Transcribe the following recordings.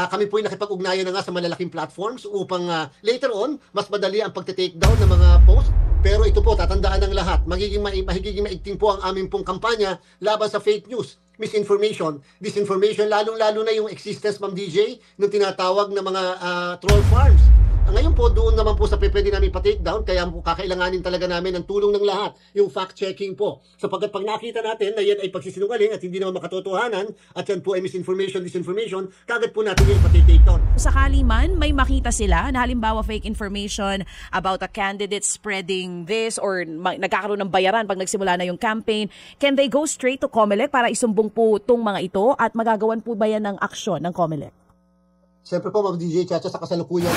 kami po ay nakipag-ugnayan na nga sa malalaking platforms upang later on, mas madali ang pagte-take down ng mga post. Pero ito po, tatandaan ng lahat, magiging maigting po ang aming pong kampanya laban sa fake news, misinformation, disinformation, lalong-lalo na yung existence, Ma'am DJ, ng tinatawag na mga troll farms. Ngayon po, doon naman po sa pwede namin pa-take down, kaya po kakailanganin talaga namin ng tulong ng lahat, yung fact-checking po. Sapagkat pag nakita natin na yan ay pagsisinungaling at hindi naman makatotohanan, at yan po ay misinformation, disinformation, kagad po natin yung pa-take down. Sakali man may makita sila na halimbawa fake information about a candidate spreading this or nagkakaroon ng bayaran pag nagsimula na yung campaign, can they go straight to COMELEC para isumbong po itong mga ito at magagawan po ba yan ng aksyon ng COMELEC? Siyempre po, Ma'am DJ Chacha, sa kasalukuyan.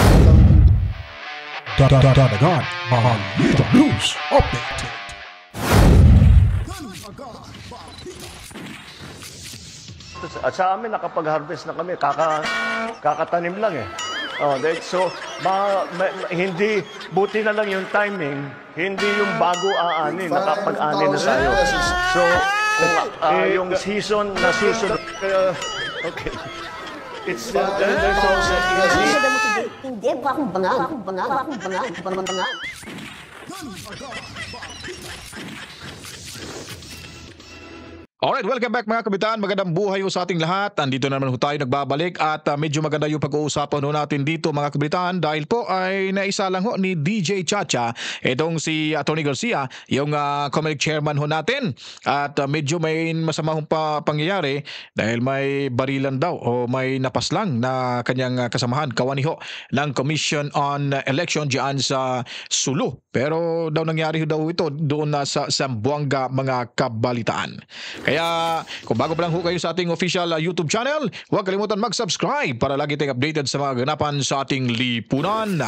Dadagan, Balita News Update. At sa amin, nakapag-harvest na kami. Kakatanim lang eh. So, hindi, buti na lang yung timing, hindi yung bago aanin, nakapag-anin na tayo. So, yung season na susunod, okay. It's there's also hindi ako akong bangal. Alright, welcome back mga kabitan. Magandang buhay sa ating lahat. Andito na naman tayo nagbabalik at medyo maganda yung pag-uusapan natin dito mga kabitan dahil po ay naisa lang ni DJ Chacha itong si Atty. Garcia, yung COMELEC chairman natin. At medyo may masama pangyayari dahil may barilan daw o may napaslang na kanyang kasamahan, kawani ng Commission on Election diyan sa Sulu. Pero daw nangyari daw ito doon na sa Zamboanga mga kabalitaan. Kaya kung bago pa lang kayo sa ating official YouTube channel, huwag kalimutan mag-subscribe para lagi tayong updated sa mga ganapan sa ating lipunan.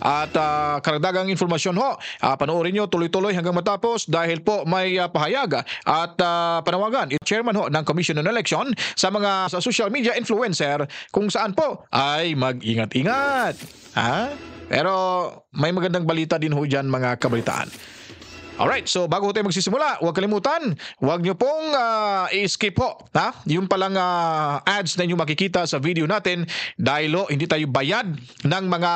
At karagdagang informasyon panoorin nyo tuloy-tuloy hanggang matapos dahil po may pahayag at panawagan chairman ng Commission on Election sa mga social media influencer kung saan po ay mag-ingat-ingat. Pero may magandang balita din dyan mga kabalitaan. Alright, so bago tayo magsisimula, huwag kalimutan, huwag nyo pong i-skip yung palang ads na nyo makikita sa video natin dahil hindi tayo bayad ng mga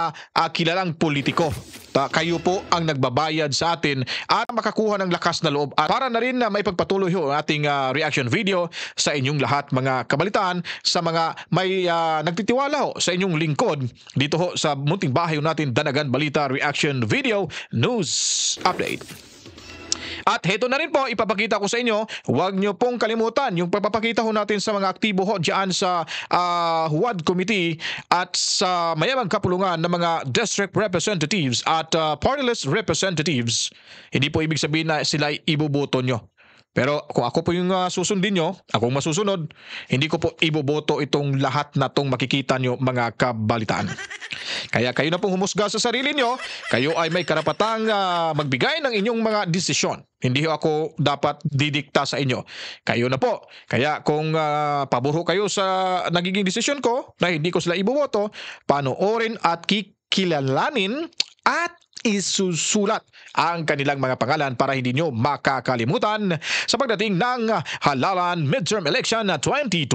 kilalang politiko. Kayo po ang nagbabayad sa atin at makakuha ng lakas na loob at para na rin na may pagpatuloy ang ating reaction video sa inyong lahat mga kabalitaan sa mga may nagtitiwala sa inyong lingkod dito sa munting bahay natin Danagan Balita Reaction Video News Update. At heto na rin po, ipapakita ko sa inyo, huwag nyo pong kalimutan yung pagpapakita natin sa mga aktibo dyan sa HUAD Committee at sa mayamang kapulungan ng mga district representatives at party-list representatives. Hindi po ibig sabihin na sila iboboto nyo. Pero kung ako po yung susundin nyo, akong masusunod, hindi ko po iboboto itong lahat na itong makikita nyo mga kabalitaan. Kaya kayo na pong humusga sa sarili nyo, kayo ay may karapatang magbigay ng inyong mga desisyon. Hindi ako dapat didikta sa inyo. Kayo na po. Kaya kung paburo kayo sa nagiging desisyon ko na hindi ko sila iboboto, panoorin at kikilalanin at isusulat ang kanilang mga pangalan para hindi nyo makakalimutan sa pagdating ng halalan midterm election 2025.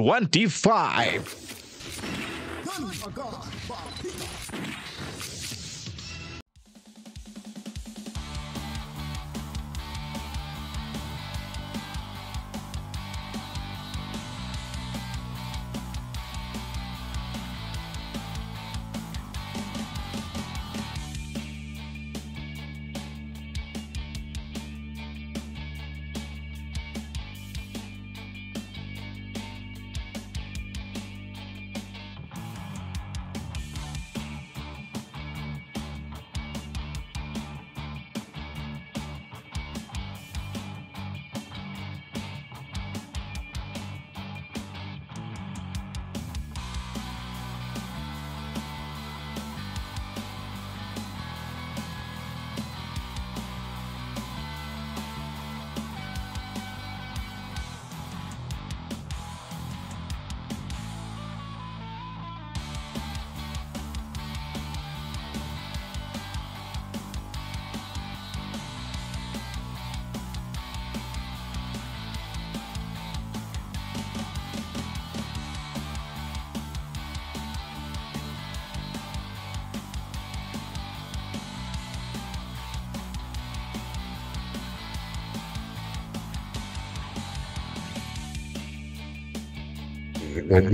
Alam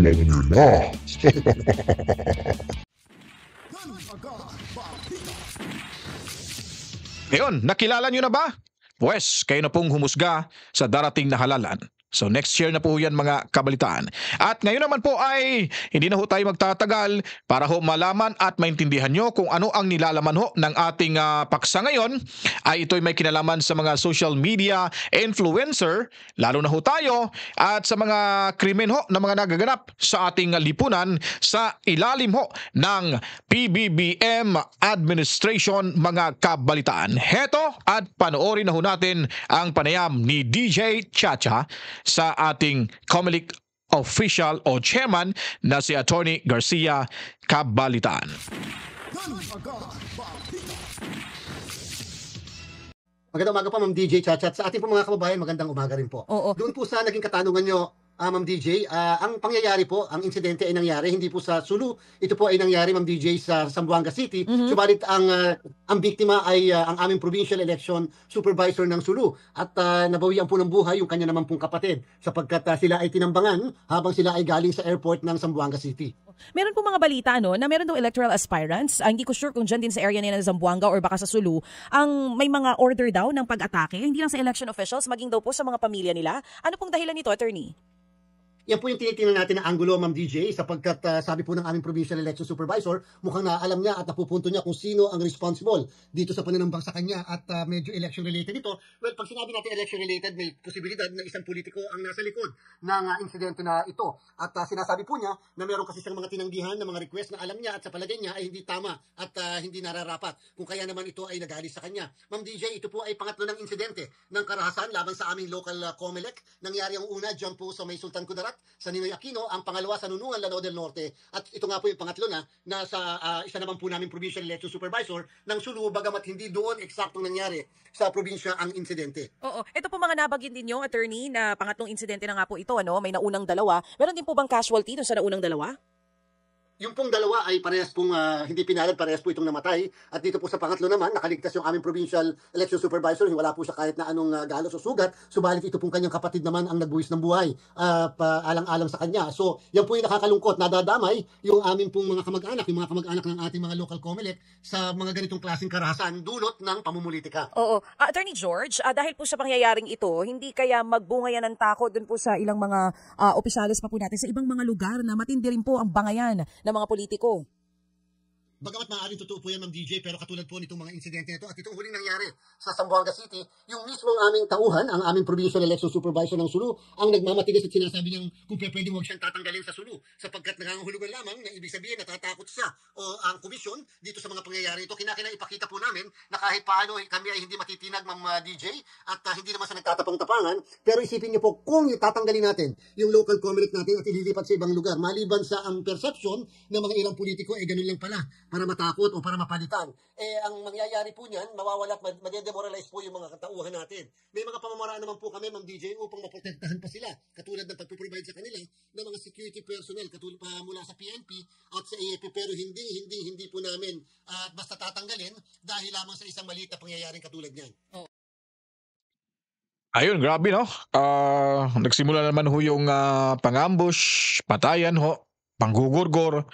nyo na. Ngayon, nakilala nyo na ba? Pwes, kayo na pong humusga sa darating na halalan. So next year na po yan mga kabalitaan. At ngayon naman po ay hindi na ho tayo magtatagal para ho malaman at maintindihan nyo kung ano ang nilalaman ho ng ating paksa ngayon. Ay ito'y may kinalaman sa mga social media influencer, lalo na ho tayo, at sa mga krimen ho na mga nagaganap sa ating lipunan sa ilalim ho ng PBBM administration mga kabalitaan. Heto at panoorin na ho natin ang panayam ni DJ Chacha sa ating COMELEC official o chairman na si Attorney Garcia Cabalitaan. Magandang umaga po, Ma'am DJ Chacha. At sa ating po mga kababayan, magandang umaga rin po. Oo. Doon po sa naging katanungan nyo, Ma'am DJ, ang pangyayari po, ang insidente ay nangyari hindi po sa Sulu. Ito po ay nangyari, Ma'am DJ, sa Zamboanga City. Subalit ang biktima ay ang aming provincial election supervisor ng Sulu. At nabawian po ng buhay yung kanya naman pong kapatid sapagkat sila ay tinambangan habang sila ay galing sa airport ng Zamboanga City. Meron po mga balita na meron daw electoral aspirants. Hindi ko sure kung dyan din sa area nila ng Zamboanga or baka sa Sulu, ang may mga order daw ng pag-atake, hindi lang sa election officials, maging daw po sa mga pamilya nila. Ano pong dahilan nito, attorney? Yan po yung tinitingnan natin na angulo, Ma'am DJ, sapagkat sabi po ng aming provincial election supervisor, mukhang naalam niya at napupunto niya kung sino ang responsible dito sa pananambang sa kanya at medyo election related ito. Well, pag sinabi natin election related, may posibilidad na isang politiko ang nasa likod ng insidente na ito. At sinasabi po niya na meron kasi siyang mga tinanggihan na mga request na alam niya at sa palagay niya ay hindi tama at hindi nararapat. Kung kaya naman ito ay nagalis sa kanya. Ma'am DJ, ito po ay pangatlo ng insidente ng karahasan laban sa aming local COMELEC. Nangyari ang una dyan po sa may Sultan Kudarat sa Ninoy Aquino, ang pangalawa sa Nunungan, Lanao del Norte, at ito nga po yung pangatlo na sa isa naman po namin provincial election supervisor ng Sulu, bagamat hindi doon eksaktong nangyari sa probinsya ang insidente. Oo. Ito po mga nabagin din nyo, attorney, na pangatlong insidente na nga po ito, may naunang dalawa. Meron din po bang casualty dun sa naunang dalawa? Yung pong dalawa ay parehas pong hindi pinalad, parehas po itong namatay. At dito po sa pangatlo naman, nakaligtas yung aming provincial election supervisor. Wala po siya kahit na anong galos o sugat. Subalit ito pong kanyang kapatid naman ang nagbuwis ng buhay alang-alang sa kanya. So yan po yung nakakalungkot. Nadadamay yung aming pong mga kamag-anak, yung mga kamag-anak ng ating mga local COMELEC sa mga ganitong klaseng karahasan dulot ng pamumulitika. Oo. Attorney George, dahil po sa pangyayaring ito, hindi kaya magbunga yan ng takot dun po sa ilang mga opisyalis pa po natin sa ibang mga lugar na matindi rin po ang bangayan ng mga politiko? Bagamat maaaring totoo po yan, Ma'am DJ, pero katulad po nitong mga insidente nito at itong huling nangyari sa Zamboanga City, yung mismong aming tauhan, ang aming provincial election supervisor ng Sulu, ang nagmamatigas at sinasabi niyang kung pwede huwag siyang tatanggalin sa Sulu sapagkat nangangahulugan lamang na ibig sabihin natatakot siya o ang komisyon dito sa mga pangyayari ito. Kinakailangan ipakita po namin na kahit paano kami ay hindi matitinag, Ma'am DJ, at hindi naman sa nagtatapang-tapangan, pero isipin niyo po kung tatanggalin natin yung local COMELEC natin at ililipat sa ibang lugar, maliban sa ang perception ng mga ilang politiko ay ganun lang pala, para matakot o para mapalitan. Ang mangyayari po niyan, mawawala at madedemoralize po yung mga katauhan natin. May mga pamamaraan naman po kami, Ma'am DJ, upang maprotektahan pa sila. Katulad ng pagpuprovide sa kanila ng mga security personnel, katulad pa mula sa PNP at sa AFP, pero hindi po namin basta tatanggalin dahil lamang sa isang maliit na pangyayaring katulad niyan. Ayun, grabe no. Nagsimula naman ho yung pang-ambush, patayan ho, panggugurgor.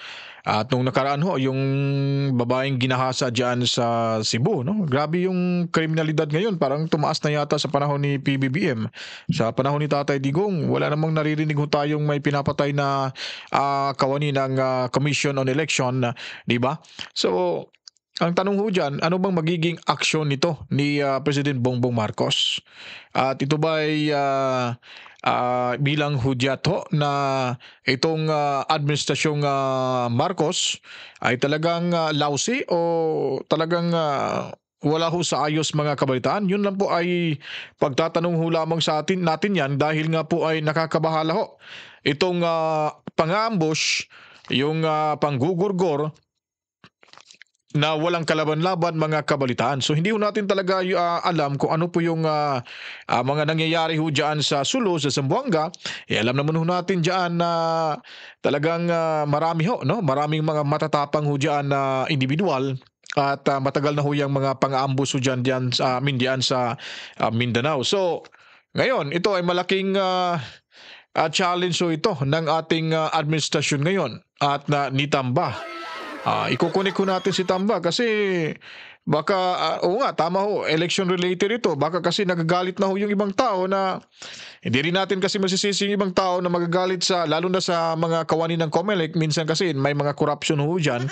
At nung nakaraan ho, yung babaeng ginahasa dyan sa Cebu, no? Grabe yung kriminalidad ngayon. Parang tumaas na yata sa panahon ni PBBM. Sa panahon ni Tatay Digong, wala namang naririnig ho tayong may pinapatay na kawani ng Commission on Election, di ba? So, ang tanong ho dyan, ano bang magiging aksyon nito ni President Bongbong Marcos? At ito ba ay bilang hudyat ho na itong administrasyong Marcos ay talagang lousy o talagang wala ho sa ayos mga kabalitaan? Yun lang po ay pagtatanong ho lamang sa natin yan dahil nga po ay nakakabahala ho itong pang-ambush, yung panggugurgor na walang kalaban-laban mga kabalitaan. So hindi ho natin talaga alam kung ano po yung mga nangyayari ho dyan sa Sulu, sa Zamboanga. Alam naman ho natin dyan na talagang marami ho, no? Maraming mga matatapang ho dyan na individual at matagal na ho yung mga pang-aambus ho dyan sa Mindanao. So ngayon, ito ay malaking challenge ito ng ating administrasyon ngayon at ni Tamba. Ikukunik ko natin si Tamba kasi baka, oo nga, tama ho, election related ito. Baka kasi nagagalit na ho yung ibang tao na hindi rin natin kasi masisisi yung ibang tao na magagalit lalo na sa mga kawani ng COMELEC. Minsan kasi may mga corruption ho dyan.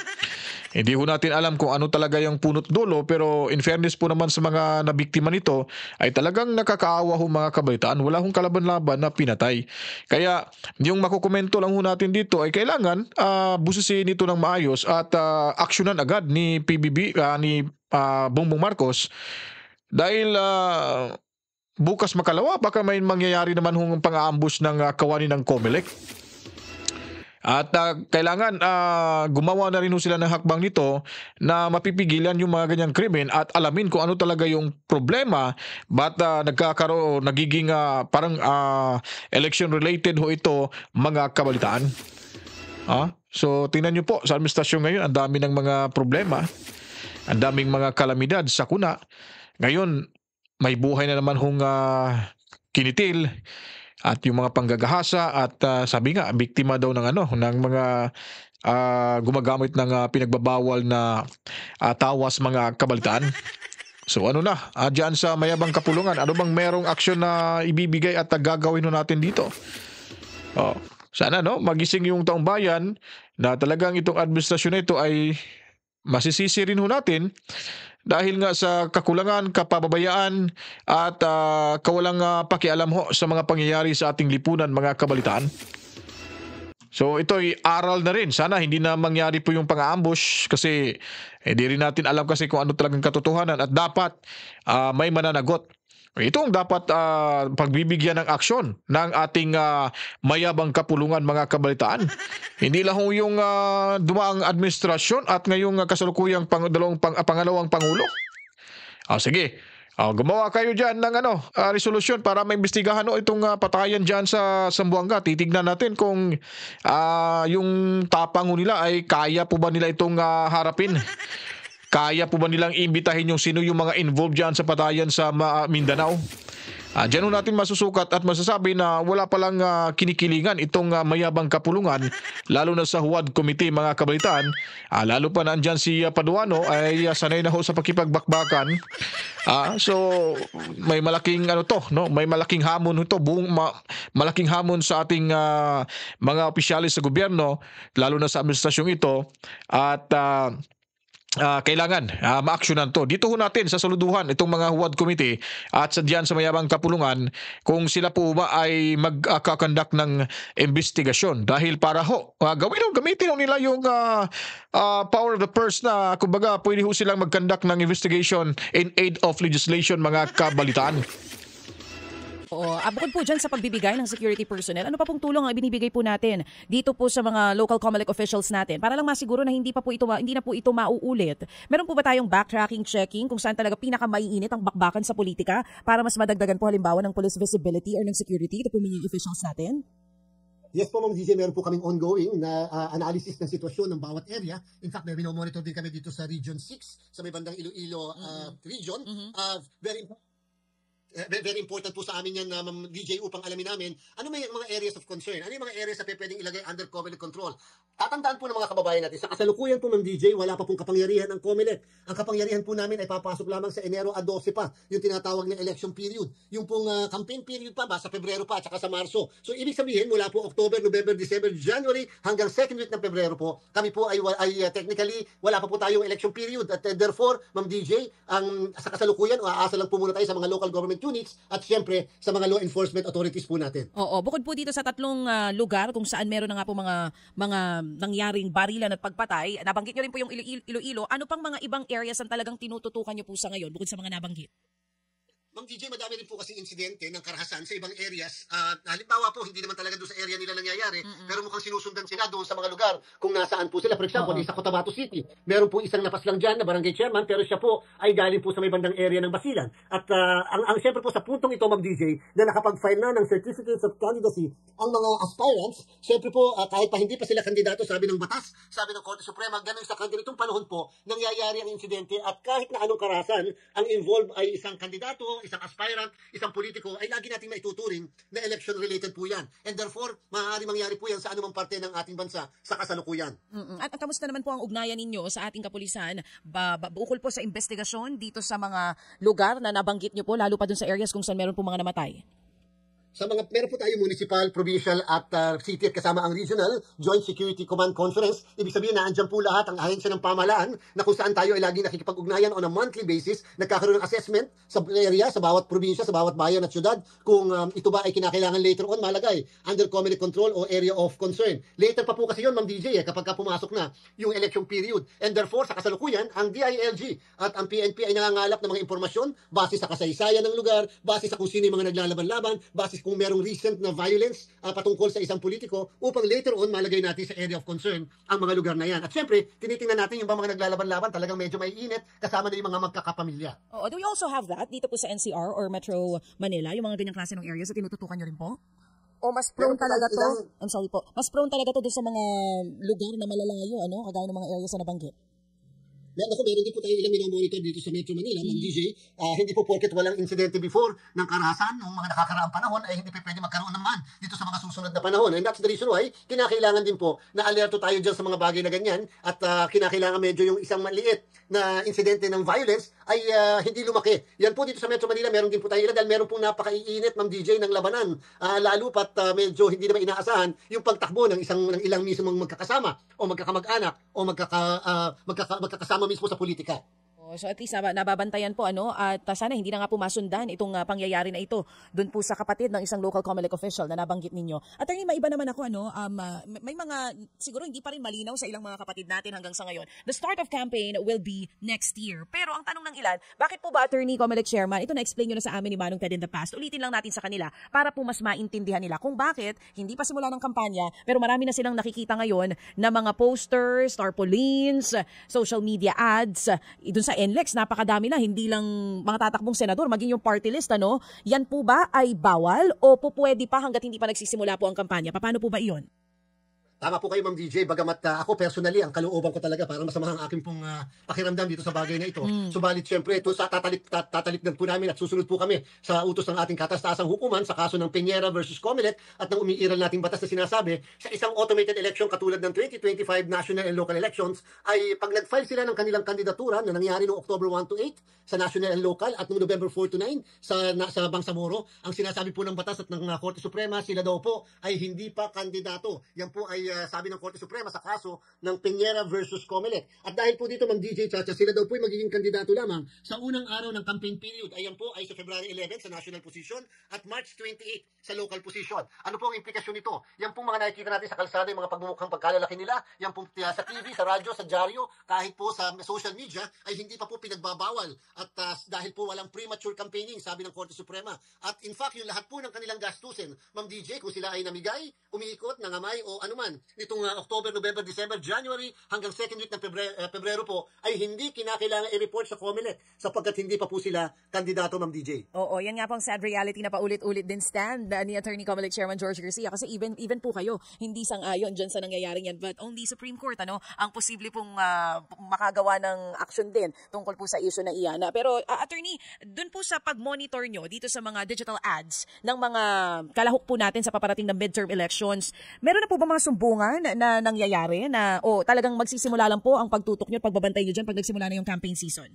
Hindi ho natin alam kung ano talaga yung punot dulo, pero in fairness po naman sa mga nabiktima nito ay talagang nakakaawa ho mga kabalitaan. Wala hong kalaban-laban na pinatay. Kaya yung makukomento lang ho natin dito ay kailangan busisin ito ng maayos at aksyonan agad ni PBB, ni Bongbong Marcos dahil bukas makalawa baka may mangyayari naman hong pang-aambush ng kawani ng COMELEC. At kailangan gumawa na rin sila ng hakbang nito na mapipigilan yung mga ganyang krimen at alamin kung ano talaga yung problema, ba't nagiging parang election related ho ito mga kabalitaan. So tingnan nyo po sa administrasyon ngayon, ang dami ng mga problema, ang daming mga kalamidad sa kuna. Ngayon may buhay na naman hong kinitil at yung mga panggagahasa at sabi nga biktima daw ng ng mga gumagamit ng pinagbabawal na tawas mga kabalitaan. So ano na, diyan sa mayabang kapulungan, ano bang merong aksyon na ibibigay at gagawin natin dito? Sana magising yung taong bayan na talagang itong administrasyon na ito ay masisisi rin ho natin dahil nga sa kakulangan, kapababayaan at kawalang pakialam ho sa mga pangyayari sa ating lipunan mga kabalitaan. So ito'y aral na rin. Sana hindi na mangyari po yung pang-ambush kasi hindi rin natin alam kasi kung ano talagang katotohanan at dapat may mananagot. Ito ang dapat pagbibigyan ng aksyon ng ating mayabang kapulungan mga kabalitaan. Hindi lang yung dumaang administrasyon at ngayong kasalukuyang pangalawang pangulo. Sige, gumawa kayo dyan ng resolusyon para maimbestigahan itong patayan dyan sa Zamboanga. Titignan natin kung yung tapang nila ay kaya po ba nila itong harapin. Kaya po ba nilang imbitahin yung sino yung mga involved dyan sa patayan sa Mindanao? Diyan natin masusukat at masasabi na wala palang kinikilingan itong mayabang kapulungan, lalo na sa Huwad Committee mga kabalitaan. Lalo pa na andyan si Paduano ay sanay na ho sa pakipagbakbakan. So may malaking may malaking hamon ito, malaking hamon sa ating mga opisyalis sa gobyerno, lalo na sa administrasyong ito at kailangan maaksyonan to. Dito ho natin sa saluduhan itong mga Huwad Committee at diyan sa mayabang kapulungan kung sila po ba ay magkakandak ng investigasyon dahil para gamitin ho nila yung power of the purse na kumbaga pwede ho silang magkandak ng investigation in aid of legislation mga kabalitaan. Bukod po dyan sa pagbibigay ng security personnel, ano pa pong tulong ang binibigay po natin dito po sa mga local COMELEC officials natin para lang masiguro na hindi na po ito mauulit? Meron po ba tayong backtracking, checking kung saan talaga pinakamaiinit ang bakbakan sa politika para mas madagdagan po halimbawa ng police visibility or ng security ito po mga officials natin? Yes po, Ma'am DJ, meron po kaming ongoing na analysis ng sitwasyon ng bawat area. In fact, may binomonitor din kami dito sa Region 6, sa may bandang Iloilo region. Very important po sa amin yan, Ma'am DJ, upang alamin namin ano may mga areas of concern, ano yung mga areas na pwedeng ilagay under COMELEC control. Tatandaan po ng mga kababayan natin, sa kasalukuyan po, Ma'am DJ, wala pa pong kapangyarihan ng COMELEC. Ang kapangyarihan po namin ay papasok lamang sa Enero a 12 pa, yung tinatawag na election period. Yung pong campaign period pa ba, sa Pebrero pa, at saka sa Marso. So, ibig sabihin, mula po October, November, December, January, hanggang second week ng Pebrero po, kami po ay technically, wala pa po tayong election period. At therefore, Ma'am DJ, sa kasalukuyan, aasa lang po muna tayo sa mga local government units at siyempre sa mga law enforcement authorities po natin. Bukod po dito sa tatlong lugar kung saan meron na nga po mga nangyaring barilan at pagpatay, nabanggit nyo rin po yung Iloilo, ano pang mga ibang areas ang talagang tinututukan nyo po sa ngayon bukod sa mga nabanggit? Ma'am DJ, madami rin po kasi insidente ng karahasan sa ibang areas. Halimbawa po, hindi naman talaga doon sa area nila nangyayari, pero mukhang sinusundan sila doon sa mga lugar kung nasaan po sila. For example, sa Cotabato City, meron po isang napaslang dyan na barangay chairman, pero siya po ay galing po sa may bandang area ng Basilan. At ang siyempre po sa puntong ito, Ma'am DJ, na nakapag-file na ng certificates of candidacy ang mga aspirants, siyempre po, kahit pa hindi pa sila kandidato, sabi ng batas, sabi ng Korte Suprema, ganun sa ganitong panahon po, nangyayari ang insidente at kahit na anong karahasan, ang involved ay isang kandidato, isang aspirant, isang politiko, ay lagi nating maituturing na election-related po yan. And therefore, maaari mangyari po yan sa anumang parte ng ating bansa sa kasalukuyan. At kamusta naman po ang ugnayan ninyo sa ating kapulisan bukol po sa investigasyon dito sa mga lugar na nabanggit nyo po, lalo pa dun sa areas kung saan meron po mga namatay? Meron po tayo municipal, provincial at city at kasama ang regional Joint Security Command Conference. Ibig sabihin na andyan po lahat ang ahensya ng pamahalaan na kung saan tayo ay laging nakikipag-ugnayan on a monthly basis, nagkakaroon ng assessment sa area, sa bawat probinsya, sa bawat bayan at syudad kung ito ba ay kinakailangan later on malagay under community control o area of concern. Later pa po kasi yun, Ma'am DJ, kapag pumasok na yung election period. And therefore, sa kasalukuyan, ang DILG at ang PNP ay nangangalap ng mga impormasyon base sa kasaysayan ng lugar, base sa kung sino yung mga naglalaban-laban, base kung merong recent na violence patungkol sa isang politiko upang later on malagay natin sa area of concern ang mga lugar na yan. At syempre, tinitingnan natin yung mga naglalaban-laban talagang medyo may init kasama na yung mga magkakapamilya. Oh, do we also have that dito po sa NCR or Metro Manila, yung mga ganyang klase ng areas na tinututukan nyo rin po? O mas prone talaga to? I'm sorry po. Mas prone talaga to doon sa mga lugar na malalayo, kagaya ng mga areas na nabanggit? Meron din po tayo ilang minomonitor dito sa Metro Manila, Ma'am DJ. Hindi po porket walang insidente before ng karahasan, ng mga nakakaraang panahon, ay hindi pa pwede magkaroon naman dito sa mga susunod na panahon. And that's the reason why, kinakailangan din po na alerto tayo dyan sa mga bagay na ganyan at kinakailangan medyo yung isang maliit na insidente ng violence ay hindi lumaki. Yan po dito sa Metro Manila, meron din po tayo ilan dahil meron pong napakaiinit, Ma'am DJ, ng labanan. Lalo pat medyo hindi naman inaasahan yung pagtakbo ng ilang mismong magkakasama o magkakamag-anak o magkakasama mismo sa politika. So at least nababantayan po at sana hindi na nga po masundan itong pangyayari na ito doon po sa kapatid ng isang local COMELEC official na nabanggit ninyo. Attorney, maiba naman ako may mga siguro hindi pa rin malinaw sa ilang mga kapatid natin hanggang sa ngayon. The start of campaign will be next year. Pero ang tanong ng ilan, bakit po ba Attorney COMELEC Chairman, ito na-explain nyo na sa amin ni Manong Ted in the past. Ulitin lang natin sa kanila para po mas maintindihan nila kung bakit hindi pa simula ng kampanya pero marami na silang nakikita ngayon na mga posters, tarpaulins, social media ads doon sa NLEX, napakadami na, hindi lang mga tatakbong senador, maging yung party list, Yan po ba ay bawal o po pwede pa hanggat hindi pa nagsisimula po ang kampanya? Paano po ba iyon? Tama po kayo, Ma'am DJ, bagamat ako personally, ang kalooban ko talaga para masama ang aking pong pakiramdam dito sa bagay na ito. Subalit syempre, ito sa tatalikdan po namin at susunod po kami sa utos ng ating kataas-taasang hukuman sa kaso ng Peñera versus COMELEC at ng umiiral nating batas na sinasabi sa isang automated election katulad ng 2025 national and local elections ay pag nag-file sila ng kanilang kandidatura na nangyari noong October 1 to 8 sa national and local at noong November 4 to 9 sa Bangsamoro, ang sinasabi po ng batas at ng Korte Suprema, sila daw po ay hindi pa kandidato. Yan po ay sabi ng Korte Suprema sa kaso ng Peñera versus COMELEC. At dahil po dito, Ma'am DJ Chacha, sila daw po ay magiging kandidato lamang sa unang araw ng campaign period. Ayan po ay sa February 11 sa national position at March 28 sa local position. Ano po ang implikasyon nito? Yan pong mga nakikita natin sa kalsada, yung mga pagmumukhang pagkalalaki nila, yan pong sa TV, sa radyo, sa dyaryo, kahit po sa social media, ay hindi pa po pinagbabawal. At dahil po walang premature campaigning, sabi ng Korte Suprema. At in fact, yung lahat po ng kanilang gastusin, Ma'am DJ, kung sila ay namigay, umiikot, nangamay o anuman, nitong October, November, December, January hanggang second week ng Pebrero po ay hindi kinakailangan i-report sa COMELEC sapagkat hindi pa po sila kandidato, Ma'am DJ. Oo, yan nga pong sad reality na paulit-ulit din stand ni Attorney COMELEC Chairman George Garcia kasi even po kayo hindi sang-ayon dyan sa nangyayaring yan but only Supreme Court ang posible pong makagawa ng action din tungkol po sa issue na iyan. Pero Attorney, dun po sa pag-monitor nyo dito sa mga digital ads ng mga kalahok po natin sa paparating ng midterm elections, meron na po ba mga sumbungan na nangyayari na talagang magsisimula lang po ang pagtutok nyo at pagbabantay nyo dyan pag nagsimula na yung campaign season?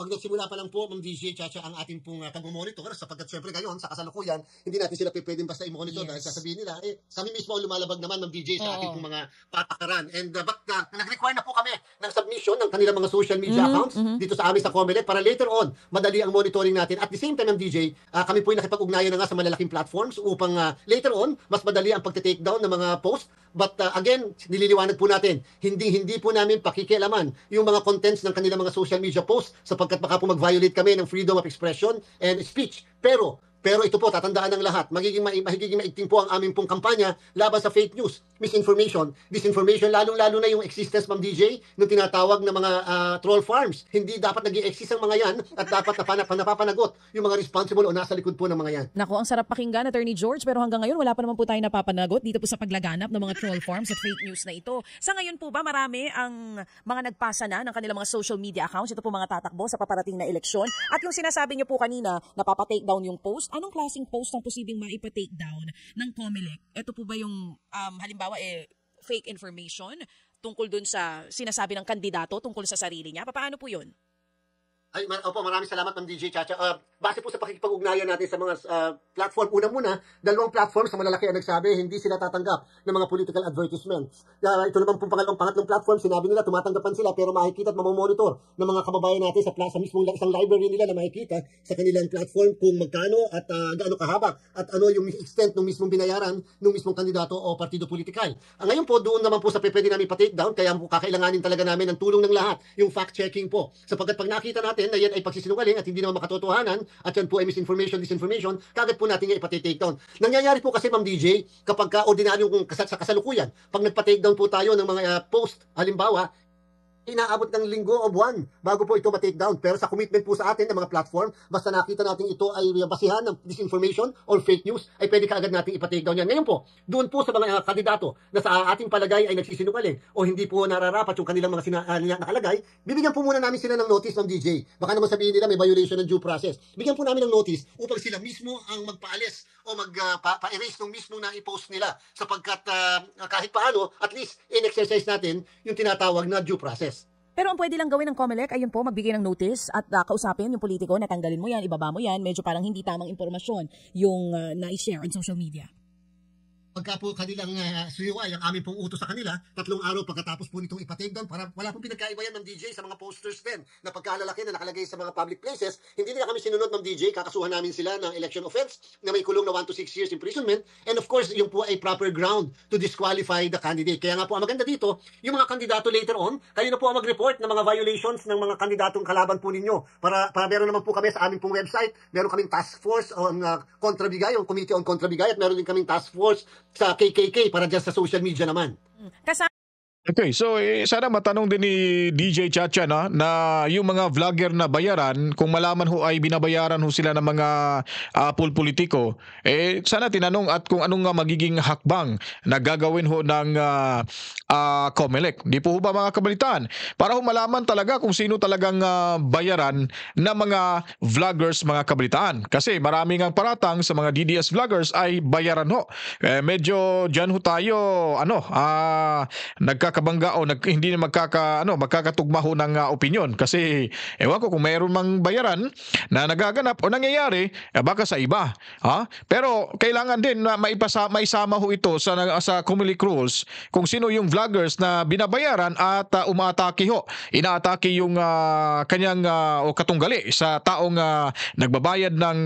Pag nagsimula pa lang po, Ma'am DJ Chacha, ang ating pong pag-monitor sapagkat syempre ngayon sa kasalukuyan, hindi natin sila pwedeng basta i-monitor dahil sasabihin nila, kami mismo ang lumalabag naman, Ma'am DJ, sa ating pong mga patakaran. And but nag-require na po kami ng submission ng kanilang mga social media accounts dito sa amin sa COMELEC para later on, madali ang monitoring natin. At the same time, Ma'am DJ, kami po ay nakipag-ugnayan na nga sa malalaking platforms upang later on, mas madali ang pagte-take down ng mga post. But again, nililiwanag po natin, hindi po namin pakikialaman yung mga contents ng kanilang mga social media posts sapagkat baka po mag-violate kami ng freedom of expression and speech. Pero Pero ito po, tatandaan ng lahat, magiging maigting po ang aming pong kampanya laban sa fake news, misinformation, disinformation, lalong-lalo na yung existence, Ma'am DJ, ng tinatawag na mga troll farms. Hindi dapat nag-i-exist ang mga yan at dapat napapanagot yung mga responsible o nasa likod po ng mga yan. Naku, ang sarap pakinggan, Attorney George, pero hanggang ngayon wala pa naman po tayo napapanagot dito po sa paglaganap ng mga troll farms at fake news na ito. Sa ngayon po ba, marami ang mga nagpasa na ng kanilang mga social media accounts, ito po mga tatakbo sa paparating na eleksyon. At yung sinasabi niyo po kanina, napapa-take down yung post, anong klaseng post ang posibleng maipa-take down ng COMELEC? Ito po ba yung halimbawa fake information tungkol dun sa sinasabi ng kandidato tungkol sa sarili niya? Paano po yun? Ay, opo, maraming salamat, Ma'am DJ Chacha. Base po sa pakikipag-ugnayan natin sa mga platform, una muna, dalawang platform sa malalaki ang nagsabi, hindi sila tatanggap ng mga political advertisements. Ito naman pong pangatlong platform, sinabi nila, tumatanggapan sila, pero makikita at mamomonitor ng mga kababayan natin sa mismong isang library nila na makikita sa kanilang platform kung magkano at gaano kahaba at ano yung extent ng mismong binayaran ng mismong kandidato o partido politikal. Ngayon po, doon naman po sa pwede namin pa-take down, kaya po kakailanganin talaga namin ang tulong ng lahat, yung fact-checking po. Sapagkat pag nakita natin na yan ay pagsisinungaling at hindi naman makatotohanan at yan po ay misinformation, disinformation, kagad po natin yan ipatake down. Nangyayari po kasi, Ma'am DJ, kapag ordinaryong sa kasalukuyan, pag nagpa-take down po tayo ng mga post, halimbawa, inaabot ng linggo o buwan bago po ito ma-take down. Pero sa commitment po sa atin ng mga platform, basta nakita natin ito ay basihan ng disinformation or fake news, ay pwede kaagad natin ipa-take down yan. Ngayon po, doon po sa mga kandidato na sa ating palagay ay nagsisinungaling o hindi po nararapat yung kanilang mga nakalagay, bibigyan po muna namin sila ng notice ng DJ. Baka naman sabihin nila may violation ng due process. Bigyan po namin ng notice upang sila mismo ang magpaalis o pa-erase nung mismo na i-post nila sapagkat kahit paano, at least in-exercise natin yung tinatawag na due process. Pero ang pwede lang gawin ng COMELEC, ayun po, magbigay ng notice at kausapin yung politiko na tanggalin mo yan, ibaba mo yan, medyo parang hindi tamang impormasyon yung na-share on social media. Pagka po kanilang suyuay ang aming pong utos sa kanila, 3 araw pagkatapos po nitong ipatake down, para wala pong pinagkaiba yan ng DJ sa mga posters din na pagkalalaki na nakalagay sa mga public places, hindi nila kami sinunod ng DJ, kakasuhan namin sila ng election offense na may kulong na 1 to 6 years imprisonment, and of course, yung po ay proper ground to disqualify the candidate. Kaya nga po, ang maganda dito, yung mga kandidato later on, kayo na po ang mag-report ng mga violations ng mga kandidatong kalaban po ninyo. Para meron naman po kami sa aming pong website, meron kaming task force on kontrabigay, on committee on kontrabigay, at meron din kaming task force sa KKK para dyan sa social media naman. Okay, so sana matanong din ni DJ Chacha na yung mga vlogger na bayaran, kung malaman ho ay binabayaran ho sila ng mga politiko, sana tinanong at kung anong magiging hakbang na gagawin ho ng COMELEC. Di po ba mga kabalitaan? Para ho malaman talaga kung sino talagang bayaran na mga vloggers, mga kabalitaan. Kasi maraming ang paratang sa mga DDS vloggers ay bayaran ho. Medyo dyan ho tayo, nagkakabangga o hindi na magkakatugma ho ng opinyon, kasi ewan ko kung mayroon mang bayaran na nagaganap o nangyayari baka sa iba, pero kailangan din na maisama ho ito sa COMELEC rules kung sino yung vloggers na binabayaran at umaatake ho, inaatake yung kanyang o katunggali sa taong nagbabayad ng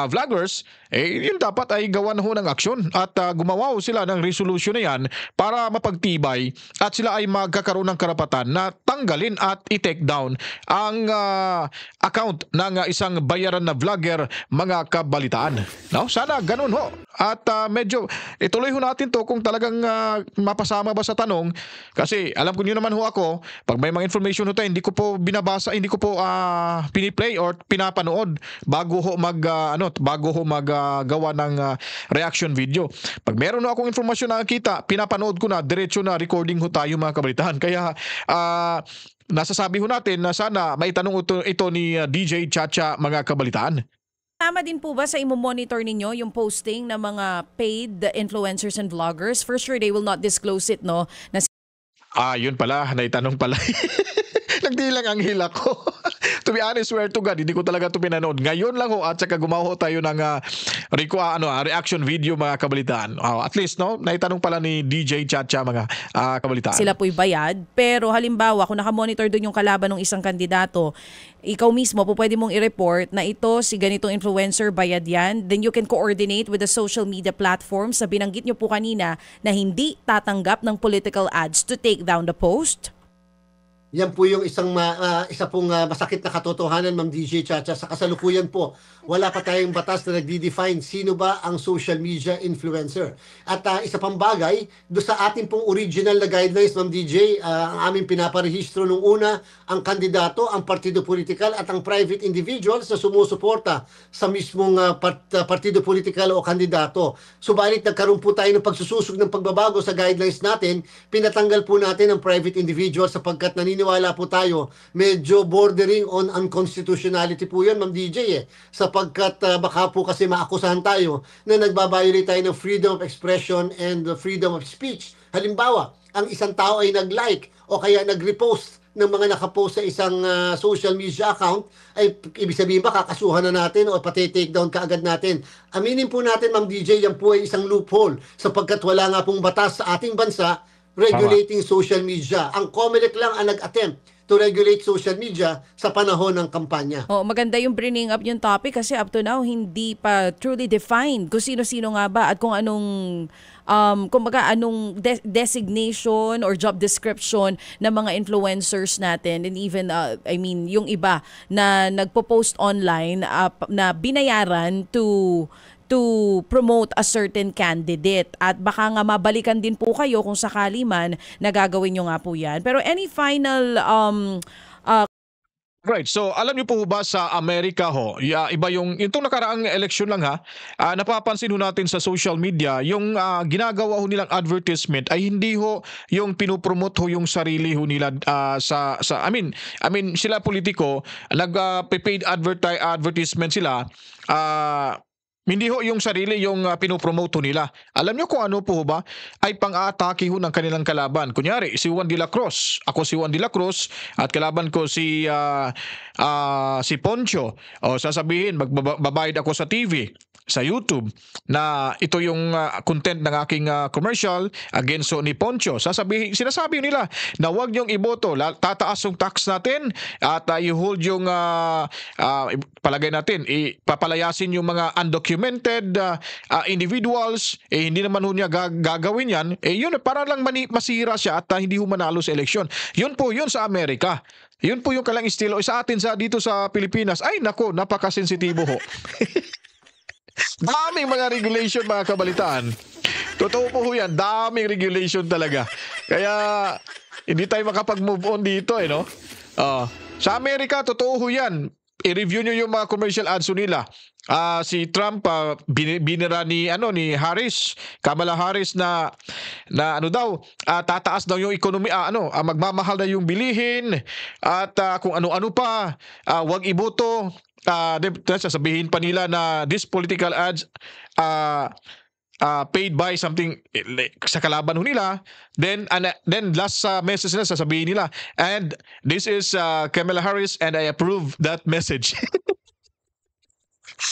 vloggers. Yun dapat ay gawan ho ng aksyon at gumawa ho sila ng resolution na yan para mapagtibay at sila ay magkakaroon ng karapatan na tanggalin at i-take down ang account ng isang bayaran na vlogger, mga kabalitaan. No? Sana ganun ho. At medyo ituloy ho natin to kung talagang mapasama ba sa tanong, kasi alam ko nyo naman ho ako, pag may mga information ho tayo, hindi ko po binabasa, hindi ko po piniplay or pinapanood bago ho gawa ng reaction video. Pag meron na akong informasyon na nakita, pinapanood ko na, diretso na recording ho tayo, mga kabalitaan. Kaya nasasabi ho natin na sana maitanong ito ni DJ Chacha, mga kabalitaan. Tama din po ba sa imo-monitor ninyo yung posting ng mga paid influencers and vloggers? For sure, they will not disclose it, no? Yun pala, naitanong pala. Nagdilang ang hila ko. To be honest, swear to God, hindi ko talaga ito pinanood. Ngayon lang ho, at saka gumawa tayo ng reaction video, mga kabalitaan. At least, no, naitanong pala ni DJ Chacha, mga kabalitaan. Sila po'y bayad, pero halimbawa, kung nakamonitor doon yung kalaban ng isang kandidato, ikaw mismo po pwede mong i-report na ito, si ganitong influencer, bayad yan. Then you can coordinate with the social media platforms na binanggit nyo po kanina na hindi tatanggap ng political ads to take down the post. Yan po yung isa pong masakit na katotohanan, Ma'am DJ Chacha. Sa kasalukuyan po, wala pa tayong batas na nagdi-define sino ba ang social media influencer. At isa pang bagay, do sa ating pong original na guidelines, Ma'am DJ, ang aming pinaparehistro nung una, ang kandidato, ang partido politikal at ang private individuals na sumusuporta sa mismong partido politikal o kandidato. Subalit nagkaroon po tayo ng pagsususog ng pagbabago sa guidelines natin, pinatanggal po natin ang private individuals sapagkat naniniwala po tayo, medyo bordering on unconstitutionality po yun, Ma'am DJ sapagkat baka po kasi maakusahan tayo na nagbabiolate tayo ng freedom of expression and freedom of speech. Halimbawa, ang isang tao ay nag-like o kaya nag-repost ng mga nakapost sa isang social media account, ay ibig sabihin ba kakasuhan na natin o pati-take down kaagad natin? Aminin po natin, Ma'am DJ, yan po ay isang loophole sapagkat wala nga pong batas sa ating bansa regulating social media. Ang COMELEC lang ang nag-attempt to regulate social media sa panahon ng kampanya. Oh, maganda yung bringing up yung topic kasi up to now hindi pa truly defined kung sino-sino nga ba at kung anong kumbaga anong designation or job description ng mga influencers natin, and even I mean yung iba na nagpo-post online na binayaran to promote a certain candidate. At baka nga mabalikan din po kayo kung sakali man nagagawin nyo nga po yan. Pero any final Right. So, alam niyo po ba sa Amerika iba yung itong nakaraang election lang napapansin ho natin sa social media, yung ginagawa ho nilang advertisement ay hindi ho yung pinopromote ho yung sarili ho nila I mean sila politiko nag-paid advertisement sila hindi ho yung sarili yung pinopromote nila. Alam niyo kung ano po ba? Ay pang-aatake ho ng kanilang kalaban. Kunyari, si Juan de la Cruz. Ako si Juan de la Cruz at kalaban ko si Poncho. O sasabihin, magbabayad ako sa TV, sa YouTube, na ito yung content ng aking commercial against ni Poncho. Sinasabi nila na huwag niyong iboto. Tataas yung tax natin at i-hold yung palagay natin, papalayasin yung mga undocumented individuals, hindi naman ho niya gagawin yan, yun para lang masira siya at hindi ho manalo sa eleksyon. Yun po yun sa Amerika. Yun po yung kalang estilo. Sa atin dito sa Pilipinas, ay nako, napakasensitibo ho. Daming mga regulation, mga kabalitaan. Totoo po ho yan, daming regulation talaga. Kaya hindi tayo makapag-move on dito no? Sa Amerika, totoo ho yan. I-review nyo yung mga commercial ads nila. Si Trump binira ni Harris, Kamala Harris na tataas daw yung ekonomiya, magmamahal na yung bilihin at kung ano-ano pa, wag iboto. Sasabihin pa nila na this political ads paid by something sa kalaban nila. Then last message nila, sasabihin nila, and this is Kamala Harris and I approve that message.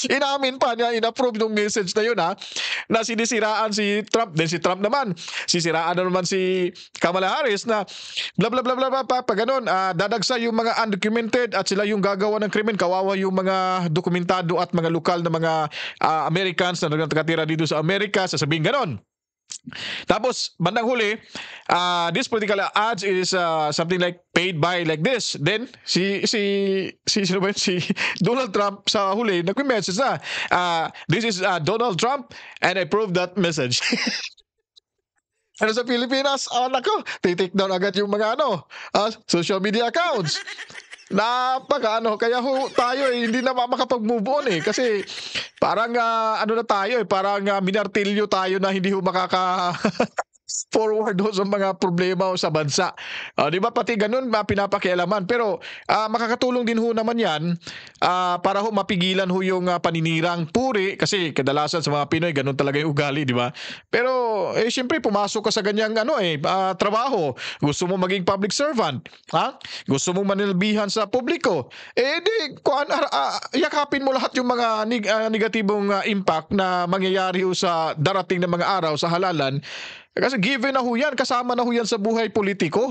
Inamin pa niya, inapprove yung message na yun na sinisiraan si Trump. Then si Trump naman, sisiraan na naman si Kamala Harris na bla bla bla bla pa ganun, dadagsa yung mga undocumented at sila yung gagawa ng krimen. Kawawa yung mga dokumentado at mga lokal na mga Americans na nagkatira dito sa Amerika, sasabihin ganun. Tapos bandang huli, this political ads is something like paid by like this. Then si Donald Trump sa huli nagme-message na this is Donald Trump and I approve that message. Ano sa Pilipinas, nako, take down agad yung mga social media accounts. Kaya tayo hindi na makapag-move on kasi parang na tayo parang minartilyo tayo na hindi makaka forward sa mga problema sa bansa. Di ba pati ganun pinapakialaman, pero makakatulong din naman yan para mapigilan yung paninirang puri, kasi kadalasan sa mga Pinoy ganun talaga yung ugali, di ba? Pero syempre pumasok ka sa ganyang trabaho, gusto mo maging public servant, gusto mo manilbihan sa publiko, yakapin mo lahat yung mga negatibong impact na mangyayari sa darating na mga araw sa halalan. Kasi given na yan, kasama na yan sa buhay politiko.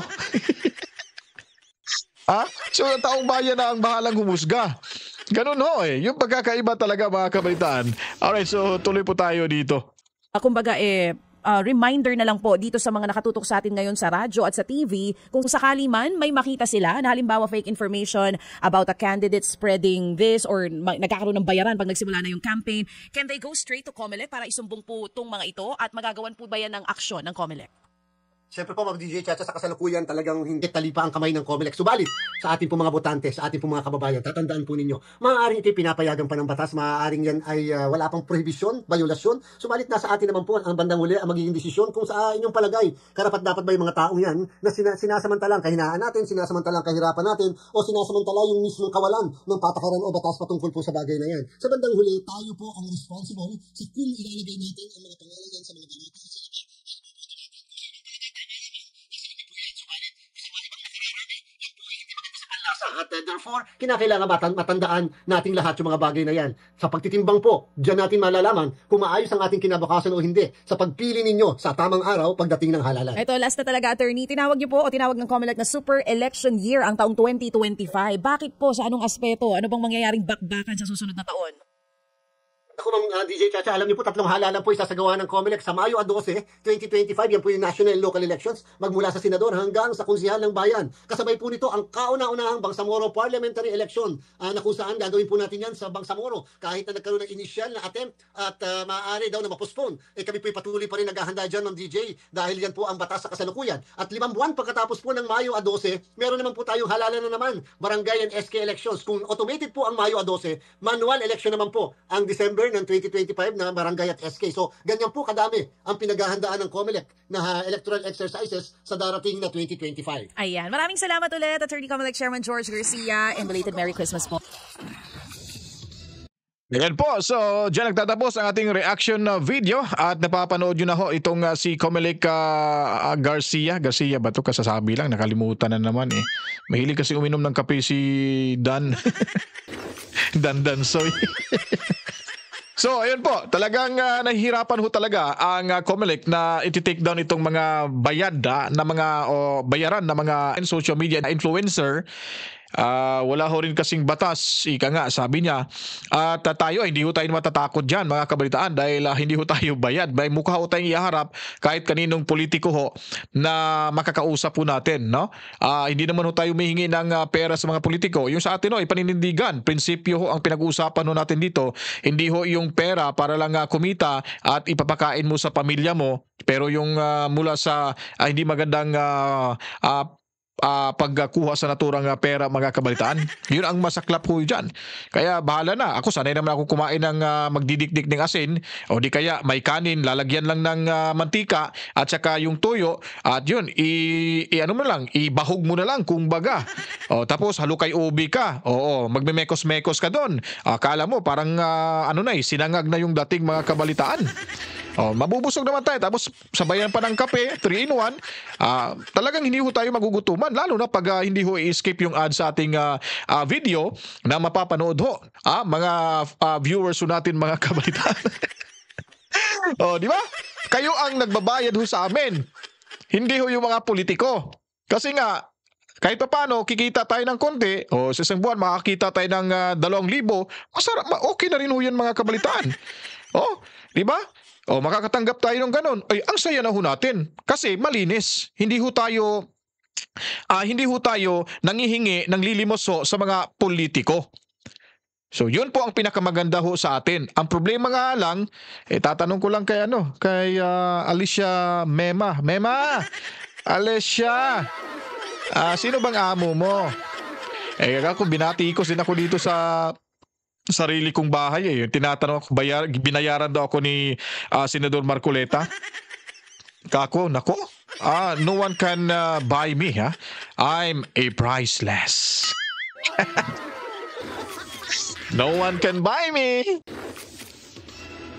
So taong bayan na ang bahalang humusga. Ganun yung pagkakaiba talaga, mga kabalitaan. Alright, so tuloy po tayo dito. Kumbaga reminder na lang po dito sa mga nakatutok sa atin ngayon sa radyo at sa TV, kung sakali man may makita sila na halimbawa fake information about a candidate spreading this or nagkakaroon ng bayaran pag nagsimula na yung campaign, can they go straight to COMELEC para isumbong po itong mga ito at magagawan po ba yan ng aksyon ng COMELEC? Siyempre po, Ma'am DJ Chacha, sa kasalukuyan talagang hindi talipa ang kamay ng COMELEC. Subalit, sa ating po mga botante, sa ating po mga kababayan, tatandaan po ninyo, maaaring ito'y pinapayagan pa ng batas, maaaring yan ay wala pang prohibisyon, violasyon. Subalit, nasa atin naman po ang bandang huli ang magiging desisyon kung sa inyong palagay, karapat dapat ba yung mga taong yan na sinasamantalang kahinaan natin, sinasamantalang kahirapan natin, o sinasamantala yung mismong kawalan ng patakaran o batas patungkol po sa bagay na yan. Sa bandang huli, tayo po ang responsible sa kung ilalagay natin ang mga pangalan yan sa mga balita. At therefore, kinakailangan matandaan nating lahat yung mga bagay na yan. Sa pagtitimbang po, diyan natin malalaman kung maayos ang ating kinabukasan o hindi sa pagpili ninyo sa tamang araw pagdating ng halalan. Ito, last na talaga, attorney. Tinawag niyo po o tinawag ng COMELEC na super election year ang taong 2025. Bakit po? Sa anong aspeto? Ano bang mangyayaring bakbakan sa susunod na taon? Ako, Ma'am DJ Chacha, alam niyo po, 3 halalan po isasagawa ng COMELEC sa Mayo 12, 2025. Yan po yung national and local elections magmula sa senador hanggang sa konsehal ng bayan. Kasabay po nito ang kauna-unahang Bangsamoro parliamentary election na kung saan gagawin po natin yan sa Bangsamoro. Kahit na nagkaroon ng initial na attempt at maaari daw na mapospone, kami po patuloy pa rin naghahanda dyan, Ma'am DJ, dahil yan po ang batas sa kasalukuyan. At 5 buwan pagkatapos po ng Mayo 12, meron naman po tayong halalan na naman, barangay and SK elections. Kung automated po ang Mayo 12, manual election naman po ang December ng 2025 na barangay at SK. So, ganyan po kadami ang pinaghahandaan ng COMELEC na electoral exercises sa darating na 2025. Ayan. Maraming salamat ulit, Attorney COMELEC Chairman George Garcia, and belated Merry Christmas po. Ganyan po. So, dyan nagtatapos ang ating reaction video at napapanood nyo na ho itong si COMELEC Garcia. Garcia ba ito? Kasasabi lang. Nakalimutan na naman eh. Mahilig kasi uminom ng kape si Dan. Dan Dansoy. So, ayun po, talagang nahihirapan ho talaga ang COMELEC na iti-take down itong mga bayad na mga bayaran na mga social media influencer. Wala ho rin kasing batas, ika nga, sabi niya. At tayo, hindi ho tayo matatakot dyan, mga kabalitaan, dahil hindi ho tayo bayad. May mukha ho tayong iharap kahit kaninong politiko ho na makakausap po natin. No? Hindi naman ho tayo humihingi ng pera sa mga politiko. Yung sa atin ho, ipaninindigan. Prinsipyo ho ang pinag-uusapan ho natin dito. Hindi ho yung pera para lang kumita at ipapakain mo sa pamilya mo. Pero yung mula sa hindi magandang pagkuha sa naturang pera, mga kabalitaan, yun ang masaklap po dyan. Kaya bahala na. Ako, sanay naman ako kumain ng magdidikdik ng asin o di kaya may kanin, lalagyan lang ng mantika at saka yung tuyo at yun, ano mo lang, ibahog mo na lang kung baga. O, tapos halukay ubi ka. Oo, magmemekos-mekos ka doon. Akala mo parang sinangag na yung dating, mga kabalitaan. Mabubusog naman tayo. Tapos sabayan pa ng kape, 3-in-1. Talagang hindi ho tayo magugutuman. Lalo na pag hindi ho i-escape yung ad sa ating video na mapapanood ho. Mga viewers ho natin, mga kabalitaan. Di ba? Kayo ang nagbabayad ho sa amin. Hindi ho yung mga politiko. Kasi nga, kahit pa paano, kikita tayo ng konti, sa isang buwan, makakita tayo ng 2,000, masarap, okay na rin ho yan, mga kabalitaan. Di ba? Makakatanggap tayo ng ganun. Ay, ang saya na ho natin. Kasi malinis. Hindi ho tayo nangihingi ng lilimos ho sa mga politiko. So, yun po ang pinakamaganda ho sa atin. Ang problema nga lang, tatanong ko lang kay Alicia Mema. Alicia, sino bang amo mo? Ako, binati ko din ako dito sa sarili kong bahay. Tinatanong ako, binayaran daw ako ni Senador Marcoleta. Kako, nako. No one can buy me, ha? I'm a priceless. No one can buy me.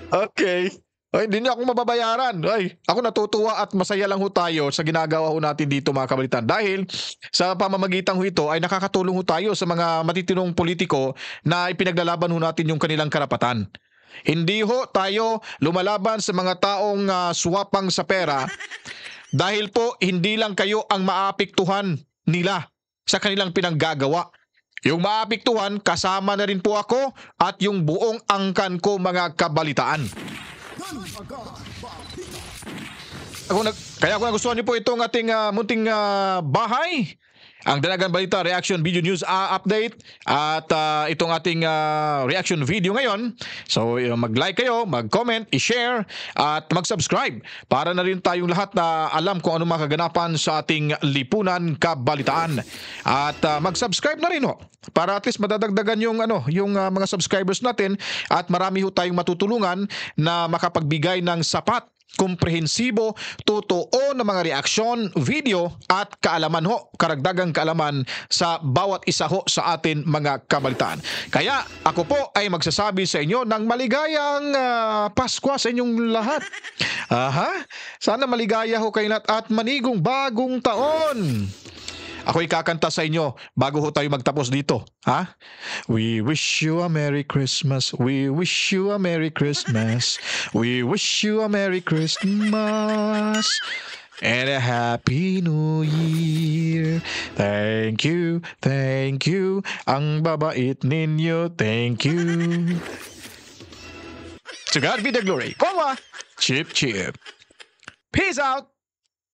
Okay. Hindi niya ako mababayaran. Ako natutuwa at masaya lang ho tayo sa ginagawa ho natin dito, mga kabalitan. Dahil sa pamamagitan ho ito ay nakakatulong ho tayo sa mga matitinong politiko na ipinaglalaban ho natin yung kanilang karapatan. Hindi ho tayo lumalaban sa mga taong swapang sa pera dahil po hindi lang kayo ang maapektuhan nila sa kanilang pinanggagawa. Yung maapektuhan, kasama na rin po ako at yung buong angkan ko, mga kabalitaan. Kaya kung nagustuhan niyo po itong ating munting bahay, ang Dalagan Balita Reaction Video News Update at itong ating reaction video ngayon. So mag-like kayo, mag-comment, i-share at mag-subscribe para na rin tayong lahat na alam kung ano mga kaganapan sa ating lipunan kabalitaan. At mag-subscribe na rin ho para at least madadagdagan yung mga subscribers natin at marami ho tayong matutulungan na makapagbigay ng sapat, komprehensibo, totoo na mga reaksyon, video at kaalaman ho, karagdagang kaalaman sa bawat isa ho sa atin mga kabalitaan. Kaya ako po ay magsasabi sa inyo ng maligayang Pasko sa inyong lahat. Sana maligaya ho kayo at manigong bagong taon. Ako'y kakanta sa inyo bago ho tayo magtapos dito. We wish you a Merry Christmas. We wish you a Merry Christmas. We wish you a Merry Christmas. And a Happy New Year. Thank you, thank you. Ang babait ninyo, thank you. To God be the glory. Chip, chip. Peace out.